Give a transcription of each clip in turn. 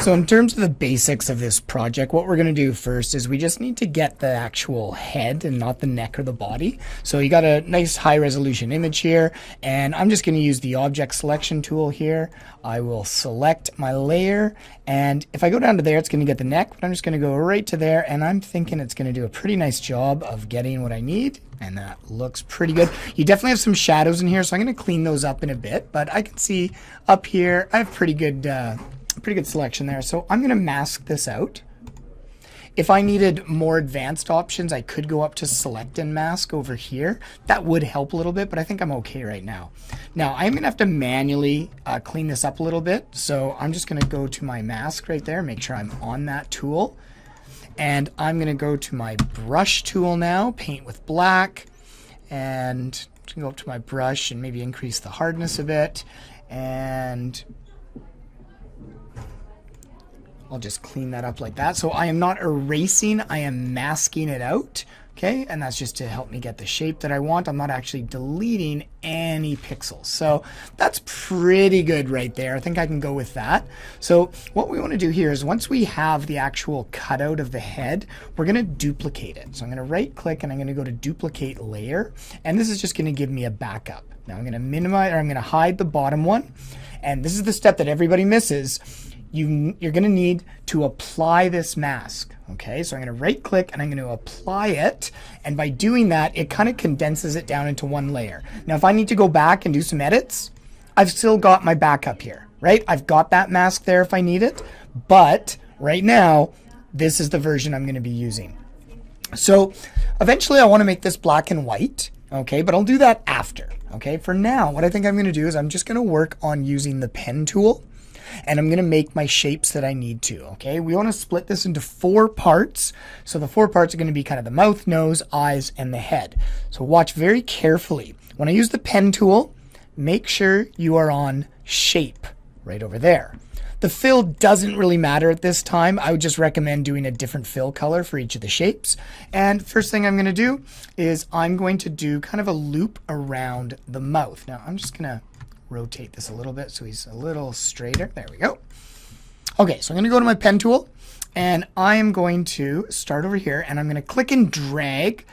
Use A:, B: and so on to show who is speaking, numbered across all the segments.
A: So in terms of the basics of this project, what we're going to do first is we just need to get the actual head and not the neck or the body. So you got a nice high resolution image here, and I'm just going to use the object selection tool here. I will select my layer, and if I go down to there, it's going to get the neck, but I'm just going to go right to there, and I'm thinking it's going to do a pretty nice job of getting what I need, and that looks pretty good. You definitely have some shadows in here, so I'm going to clean those up in a bit, but I can see up here I have pretty good selection there. So I'm going to mask this out. If I needed more advanced options, I could go up to select and mask over here. That would help a little bit, but I think I'm okay right now. Now I'm going to have to manually clean this up a little bit. So I'm just going to go to my mask right there, make sure I'm on that tool. And I'm going to go to my brush tool now, paint with black, and I'm going to go up to my brush and maybe increase the hardness a bit. And I'll just clean that up like that. So I am not erasing, I am masking it out. Okay, and that's just to help me get the shape that I want. I'm not actually deleting any pixels. So that's pretty good right there. I think I can go with that. So what we want to do here is once we have the actual cutout of the head, we're going to duplicate it. So I'm going to right click and I'm going to go to duplicate layer. And this is just going to give me a backup. Now I'm going to minimize, or I'm going to hide the bottom one. And this is the step that everybody misses. You're going to need to apply this mask. Okay, so I'm going to right click and I'm going to apply it. And by doing that, it kind of condenses it down into one layer. Now, if I need to go back and do some edits, I've still got my backup here, right? I've got that mask there if I need it. But right now, this is the version I'm going to be using. So eventually I want to make this black and white. Okay, but I'll do that after. Okay, for now, what I think I'm going to do is I'm just going to work on using the pen tool. And I'm going to make my shapes that I need to. Okay, we want to split this into 4 parts. So the 4 parts are going to be kind of the mouth, nose, eyes, and the head. So watch very carefully. When I use the pen tool, make sure you are on shape right over there. The fill doesn't really matter at this time. I would just recommend doing a different fill color for each of the shapes. And first thing I'm going to do is I'm going to do kind of a loop around the mouth. Now I'm just going to rotate this a little bit so he's a little straighter. There we go. Okay, so I'm going to go to my pen tool and I am going to start over here and I'm going to click and drag.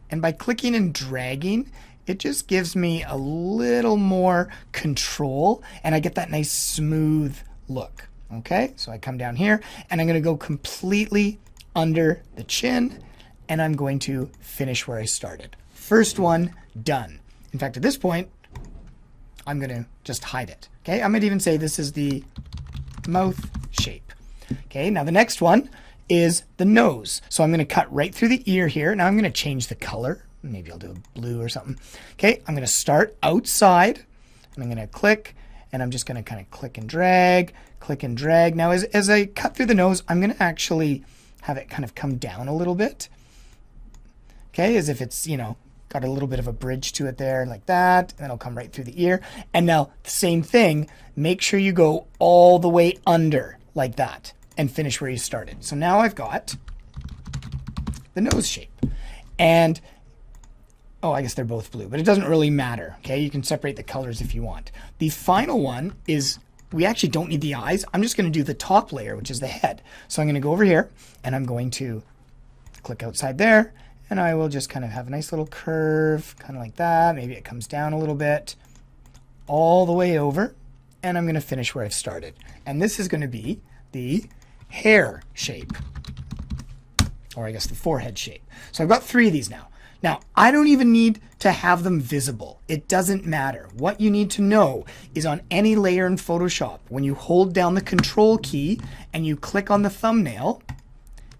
A: And by clicking and dragging, it just gives me a little more control and I get that nice smooth look. Okay, so I come down here and I'm going to go completely under the chin and I'm going to finish where I started. First one done. In fact, at this point, I'm going to just hide it. Okay, I might even say this is the mouth shape. Okay, now the next one is the nose. So I'm going to cut right through the ear here. Now I'm going to change the color. Maybe I'll do a blue or something. Okay, I'm going to start outside and I'm going to click and I'm just going to kind of click and drag, click and drag. Now as I cut through the nose, I'm going to actually have it kind of come down a little bit. Okay, as if it's, you know, got a little bit of a bridge to it there like that, and then it'll come right through the ear. And now the same thing, make sure you go all the way under like that and finish where you started. So now I've got the nose shape. And, oh, I guess they're both blue, but it doesn't really matter. Okay, you can separate the colors if you want. The final one is, we actually don't need the eyes. I'm just going to do the top layer, which is the head. So I'm going to go over here and I'm going to click outside there. And I will just kind of have a nice little curve, kind of like that. Maybe it comes down a little bit, all the way over. And I'm going to finish where I've started. And this is going to be the hair shape, or I guess the forehead shape. So I've got 3 of these now. Now, I don't even need to have them visible. It doesn't matter. What you need to know is on any layer in Photoshop, when you hold down the Control key and you click on the thumbnail,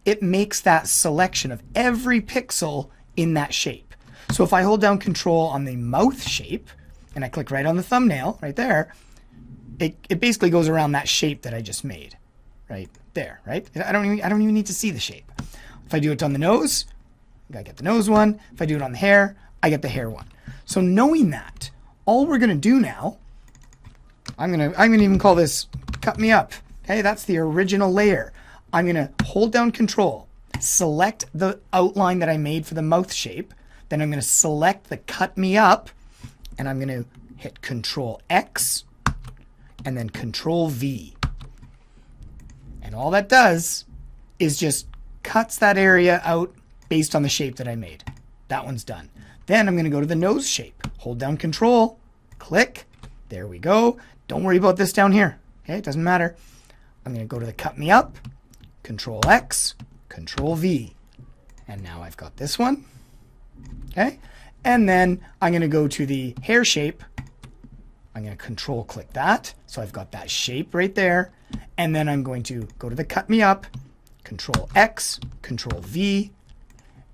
A: it makes that selection of every pixel in that shape. So if I hold down Control on the mouth shape and I click right on the thumbnail right there, it basically goes around that shape that I just made right there, right? I don't even need to see the shape. If I do it on the nose, I get the nose one. If I do it on the hair, I get the hair one. So knowing that, all we're going to do now, I'm going to even call this cut me up. Okay, that's the original layer. I'm going to hold down Control, select the outline that I made for the mouth shape. Then I'm going to select the cut me up and I'm going to hit Control X and then Control V. And all that does is just cuts that area out based on the shape that I made. That one's done. Then I'm going to go to the nose shape. Hold down Control, click. There we go. Don't worry about this down here. Okay, it doesn't matter. I'm going to go to the Cut Me Up, Control X, Control V. And now I've got this one. Okay, and then I'm going to go to the hair shape. I'm going to Control click that. So I've got that shape right there. And then I'm going to go to the Cut Me Up, Control X, Control V.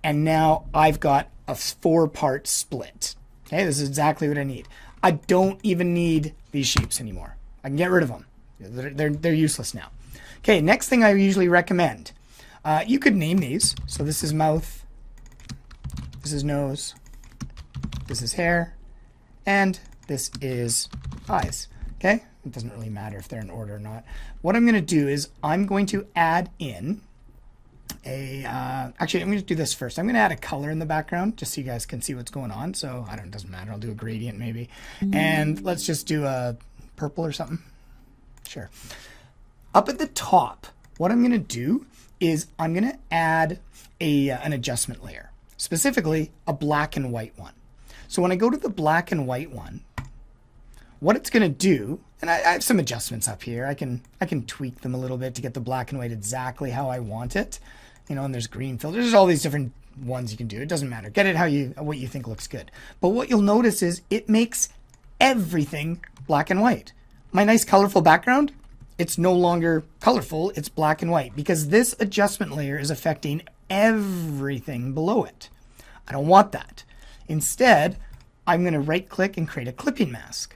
A: And now I've got a 4-part split. Okay, this is exactly what I need. I don't even need these shapes anymore. I can get rid of them. They're useless now. Okay, next thing I usually recommend. You could name these. So this is mouth. This is nose. This is hair. And this is eyes. Okay, it doesn't really matter if they're in order or not. What I'm going to do is I'm going to add in actually, I'm going to do this first. I'm going to add a color in the background just so you guys can see what's going on. So I don't, it doesn't matter. I'll do a gradient maybe. And let's just do a purple or something. Sure. Up at the top, what I'm going to do is I'm going to add an adjustment layer, specifically a black and white one. So when I go to the black and white one, what it's going to do, and I have some adjustments up here. I can tweak them a little bit to get the black and white exactly how I want it. You know, and there's green filters. There's all these different ones you can do. It doesn't matter. Get it what you think looks good. But what you'll notice is it makes everything black and white. My nice colorful background, it's no longer colorful. It's black and white because this adjustment layer is affecting everything below it. I don't want that. Instead, I'm going to right click and create a clipping mask.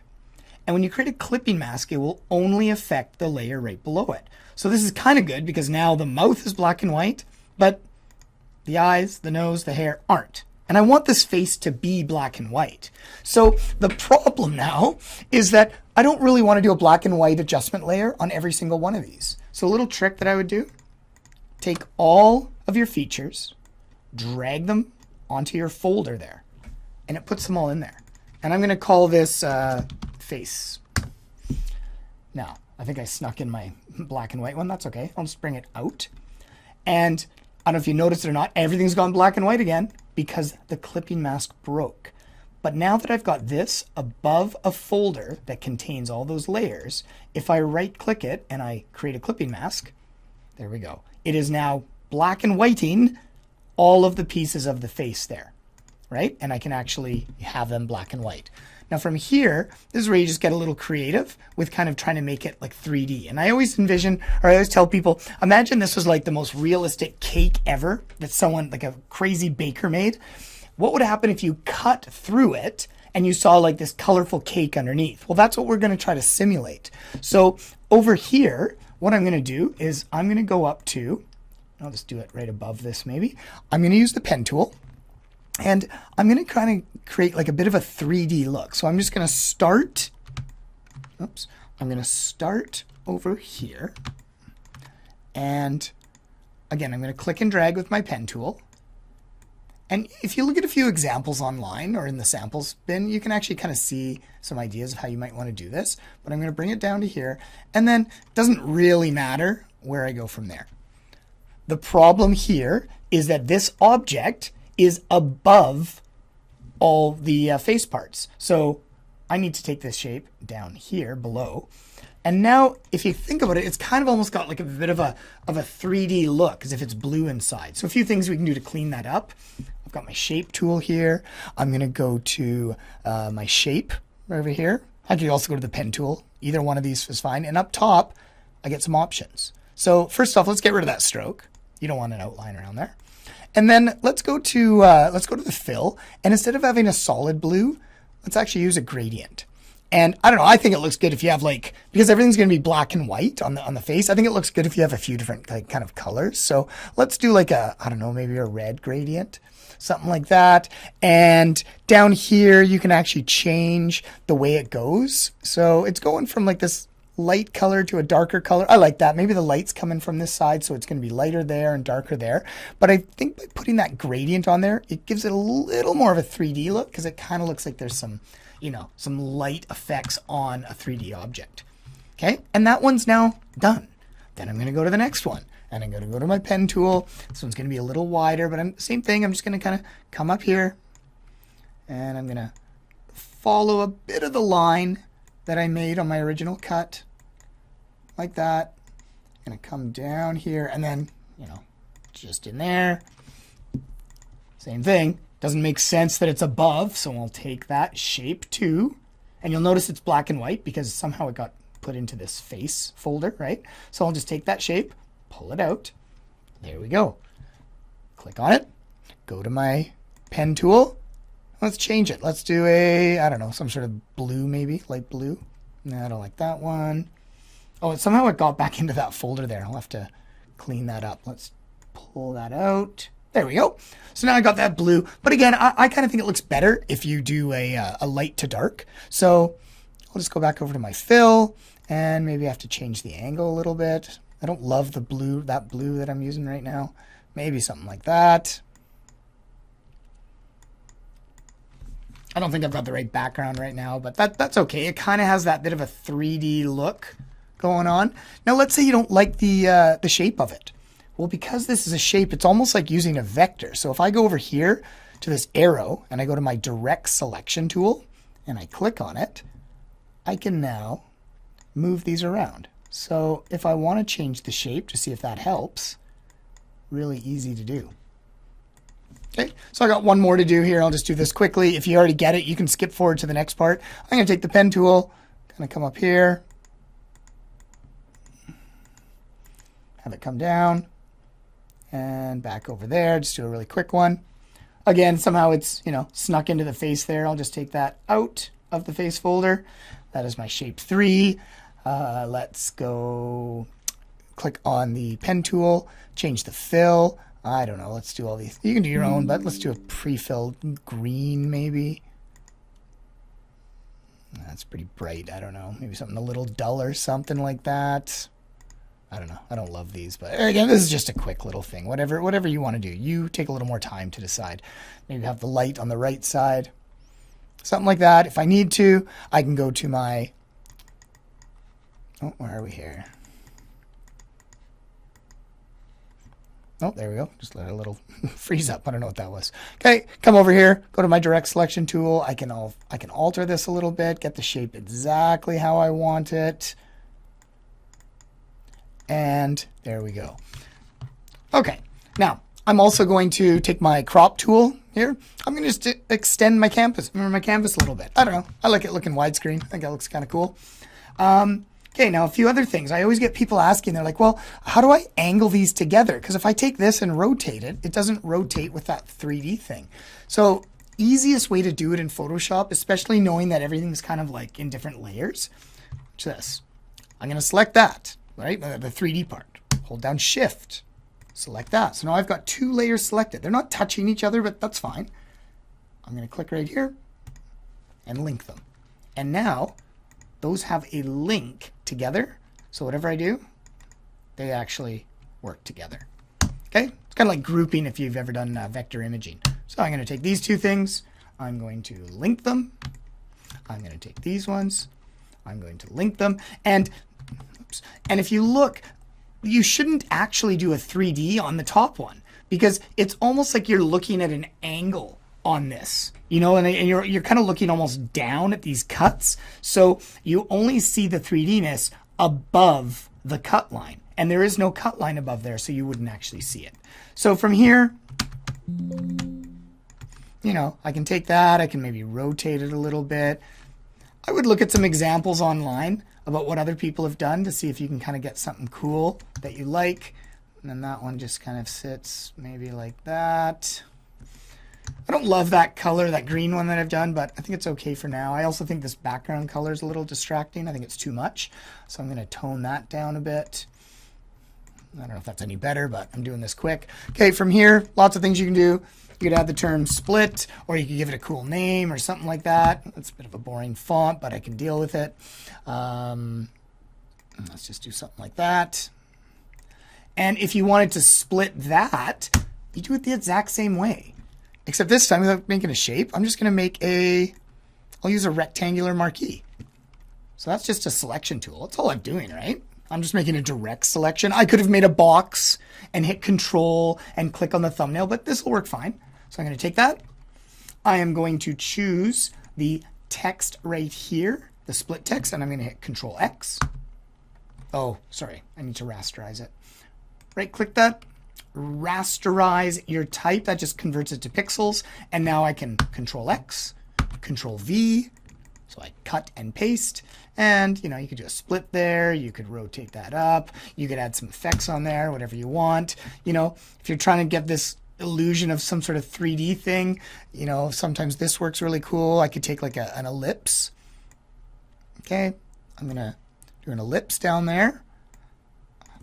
A: And when you create a clipping mask, it will only affect the layer right below it. So this is kind of good because now the mouth is black and white, but the eyes, the nose, the hair aren't. And I want this face to be black and white. So the problem now is that I don't really want to do a black and white adjustment layer on every single one of these. So a little trick that I would do, take all of your features, drag them onto your folder there, and it puts them all in there. And I'm going to call this face. Now, I think I snuck in my black and white one. That's okay. I'll just bring it out. And I don't know if you noticed it or not, everything's gone black and white again because the clipping mask broke. But now that I've got this above a folder that contains all those layers, if I right click it and I create a clipping mask, there we go. It is now black and whiting all of the pieces of the face there, right? And I can actually have them black and white. Now from here, this is where you just get a little creative with kind of trying to make it like 3D. And I always envision, or I always tell people, imagine this was like the most realistic cake ever that someone, like a crazy baker made. What would happen if you cut through it and you saw like this colorful cake underneath? Well, that's what we're going to try to simulate. So over here, what I'm going to do is I'm going to go up to, I'll just do it right above this maybe. I'm going to use the pen tool. And I'm going to kind of create like a bit of a 3D look. So I'm just going to start, I'm going to start over here. And again, I'm going to click and drag with my pen tool. And if you look at a few examples online or in the samples bin, you can actually kind of see some ideas of how you might want to do this. But I'm going to bring it down to here. And then it doesn't really matter where I go from there. The problem here is that this object is above all the face parts. So I need to take this shape down here below. And now if you think about it, it's kind of almost got like a bit of a 3D look as if it's blue inside. So a few things we can do to clean that up. I've got my shape tool here. I'm going to go to my shape right over here. I could also go to the pen tool. Either one of these is fine. And up top, I get some options. So first off, let's get rid of that stroke. You don't want an outline around there. And then let's go to the fill. And instead of having a solid blue, let's actually use a gradient. And I don't know, I think it looks good if you have like, because everything's going to be black and white on the face. I think it looks good if you have a few different like kind of colors. So let's do like a, I don't know, maybe a red gradient, something like that. And down here, you can actually change the way it goes. So it's going from like this light color to a darker color. I like that. Maybe the light's coming from this side, so it's going to be lighter there and darker there. But I think by putting that gradient on there, it gives it a little more of a 3D look because it kind of looks like there's some, you know, some light effects on a 3D object. Okay, and that one's now done. Then I'm going to go to the next one. And I'm going to go to my pen tool. This one's going to be a little wider, but same thing. I'm just going to kind of come up here. And I'm going to follow a bit of the line that I made on my original cut. Like that. I'm going to come down here and then, just in there. Same thing. Doesn't make sense that it's above, so I'll take that shape too. And you'll notice it's black and white because somehow it got put into this face folder, right? So I'll just take that shape, pull it out. There we go. Click on it. Go to my pen tool. Let's change it. Let's do I don't know, some sort of blue maybe, light blue. No, I don't like that one. Oh, somehow it got back into that folder there. I'll have to clean that up. Let's pull that out. There we go. So now I got that blue. But again, I kind of think it looks better if you do a light to dark. So I'll just go back over to my fill and maybe I have to change the angle a little bit. I don't love the blue, that blue that I'm using right now. Maybe something like that. I don't think I've got the right background right now, but that's okay. It kind of has that bit of a 3D look going on. Now let's say you don't like the shape of it. Well, because this is a shape, it's almost like using a vector. So if I go over here to this arrow and I go to my direct selection tool and I click on it, I can now move these around. So if I want to change the shape to see if that helps, really easy to do. Okay, so I got one more to do here. I'll just do this quickly. If you already get it, you can skip forward to the next part. I'm going to take the pen tool, kind of come up here, have it come down, and back over there. Just do a really quick one. Again, somehow it's, snuck into the face there. I'll just take that out of the face folder. That is my shape 3. Let's go click on the pen tool, change the fill. I don't know. Let's do all these. You can do your own, but let's do a pre-filled green maybe. That's pretty bright. I don't know. Maybe something a little dull or something like that. I don't know. I don't love these, but again, this is just a quick little thing. Whatever you want to do. You take a little more time to decide. Maybe have the light on the right side. Something like that. If I need to, I can go to my... Oh, where are we here? Oh, there we go. Just let it a little freeze up. I don't know what that was. Okay, come over here. Go to my direct selection tool. I can alter this a little bit. Get the shape exactly how I want it. And there we go. Okay, now I'm also going to take my crop tool here. I'm going to just extend my canvas a little bit. I don't know. I like it looking widescreen. I think that looks kind of cool. Okay, now a few other things. I always get people asking, they're like, well, how do I angle these together? Because if I take this and rotate it, it doesn't rotate with that 3D thing. So easiest way to do it in Photoshop, especially knowing that everything's kind of like in different layers. Watch this. I'm going to select that. Right, the 3D part. Hold down Shift. Select that. So now I've got 2 layers selected. They're not touching each other, but that's fine. I'm going to click right here and link them. And now those have a link together. So whatever I do, they actually work together. Okay? It's kind of like grouping if you've ever done vector imaging. So I'm going to take these 2 things. I'm going to link them. I'm going to take these ones. I'm going to link them. And if you look, you shouldn't actually do a 3D on the top one because it's almost like you're looking at an angle on this, and you're kind of looking almost down at these cuts. So you only see the 3D-ness above the cut line, and there is no cut line above there, so you wouldn't actually see it. So from here, I can take that. I can maybe rotate it a little bit. I would look at some examples online about what other people have done to see if you can kind of get something cool that you like. And then that one just kind of sits maybe like that. I don't love that color, that green one that I've done, but I think it's okay for now. I also think this background color is a little distracting. I think it's too much. So I'm going to tone that down a bit. I don't know if that's any better, but I'm doing this quick. Okay, from here, lots of things you can do. You could add the term split, or you could give it a cool name or something like that. It's a bit of a boring font, but I can deal with it. Let's just do something like that. And if you wanted to split that, you do it the exact same way. Except this time, without making a shape, I'm just going to make I'll use a rectangular marquee. So that's just a selection tool. That's all I'm doing, right? I'm just making a direct selection. I could have made a box and hit Control and click on the thumbnail, but this will work fine. So I'm going to take that. I am going to choose the text right here, the split text, and I'm going to hit Control X. Oh, sorry, I need to rasterize it. Right click that, rasterize your type. That just converts it to pixels. And now I can Control X, Control V. So I cut and paste. And, you could do a split there. You could rotate that up. You could add some effects on there, whatever you want. If you're trying to get this illusion of some sort of 3D thing, sometimes this works really cool. I could take like an ellipse. Okay, I'm going to do an ellipse down there.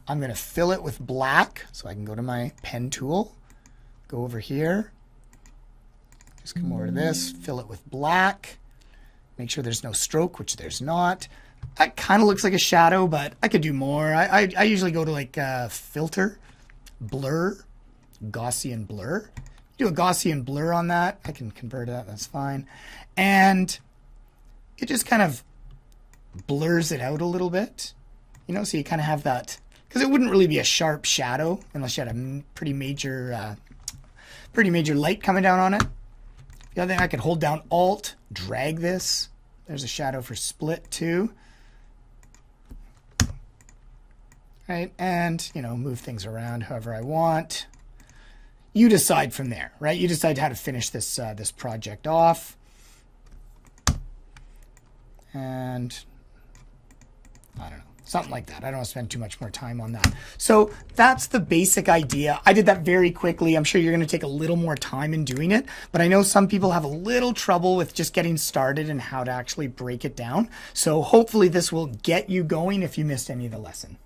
A: I'm going to fill it with black. So I can go to my pen tool, go over here, just come over to this, fill it with black. Make sure there's no stroke, which there's not. That kind of looks like a shadow, but I could do more. I usually go to like filter, blur, Gaussian blur. Do a Gaussian blur on that. I can convert that. That's fine. And it just kind of blurs it out a little bit. So you kind of have that, because it wouldn't really be a sharp shadow unless you had a pretty major light coming down on it. The other thing, I could hold down Alt, drag this. There's a shadow for split too. Right, and move things around however I want. You decide from there, right? You decide how to finish this this project off. And I don't know. Something like that. I don't want to spend too much more time on that. So that's the basic idea. I did that very quickly. I'm sure you're going to take a little more time in doing it, but I know some people have a little trouble with just getting started and how to actually break it down. So hopefully this will get you going if you missed any of the lesson.